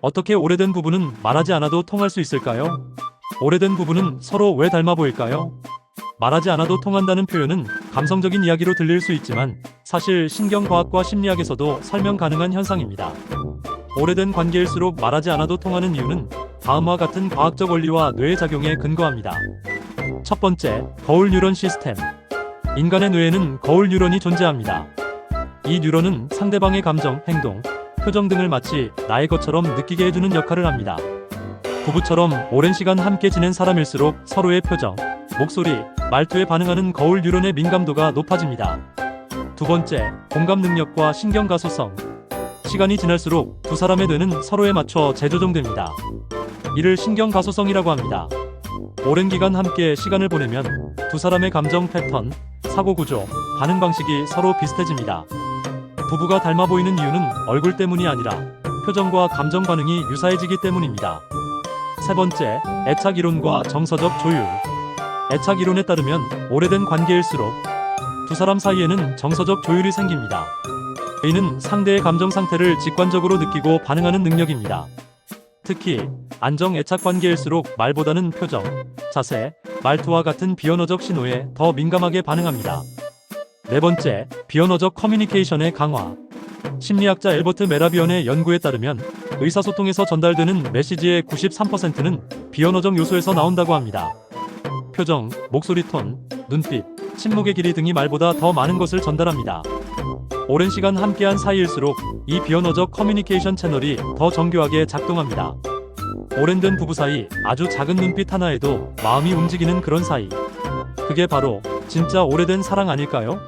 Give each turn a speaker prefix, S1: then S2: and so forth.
S1: 어떻게 오래된 부부는 말하지 않아도 통할 수 있을까요? 오래된 부부는 서로 왜 닮아 보일까요? 말하지 않아도 통한다는 표현은 감성적인 이야기로 들릴 수 있지만 사실 신경과학과 심리학에서도 설명 가능한 현상입니다. 오래된 관계일수록 말하지 않아도 통하는 이유는 다음과 같은 과학적 원리와 뇌의 작용에 근거합니다. 첫 번째, 거울 뉴런 시스템. 인간의 뇌에는 거울 뉴런이 존재합니다. 이 뉴런은 상대방의 감정, 행동, 표정 등을 마치 나의 것처럼 느끼게 해주는 역할을 합니다. 부부처럼 오랜 시간 함께 지낸 사람일수록 서로의 표정, 목소리, 말투에 반응하는 거울 뉴런의 민감도가 높아집니다. 두 번째, 공감 능력과 신경 가소성. 시간이 지날수록 두 사람의 뇌는 서로에 맞춰 재조정됩니다. 이를 신경 가소성이라고 합니다. 오랜 기간 함께 시간을 보내면 두 사람의 감정 패턴, 사고 구조, 반응 방식이 서로 비슷해집니다. 부부가 닮아 보이는 이유는 얼굴 때문이 아니라 표정과 감정 반응이 유사해지기 때문입니다. 세 번째, 애착 이론과 정서적 조율. 애착 이론에 따르면 오래된 관계일수록 두 사람 사이에는 정서적 조율이 생깁니다. 이는 상대의 감정 상태를 직관적으로 느끼고 반응하는 능력입니다. 특히 안정 애착 관계일수록 말보다는 표정, 자세, 말투와 같은 비언어적 신호에 더 민감하게 반응합니다. 네 번째, 비언어적 커뮤니케이션의 강화. 심리학자 엘버트 메라비언의 연구에 따르면 의사소통에서 전달되는 메시지의 93%는 비언어적 요소에서 나온다고 합니다. 표정, 목소리 톤, 눈빛, 침묵의 길이 등이 말보다 더 많은 것을 전달합니다. 오랜 시간 함께한 사이일수록 이 비언어적 커뮤니케이션 채널이 더 정교하게 작동합니다. 오랜된 부부 사이 아주 작은 눈빛 하나에도 마음이 움직이는 그런 사이. 그게 바로 진짜 오래된 사랑 아닐까요?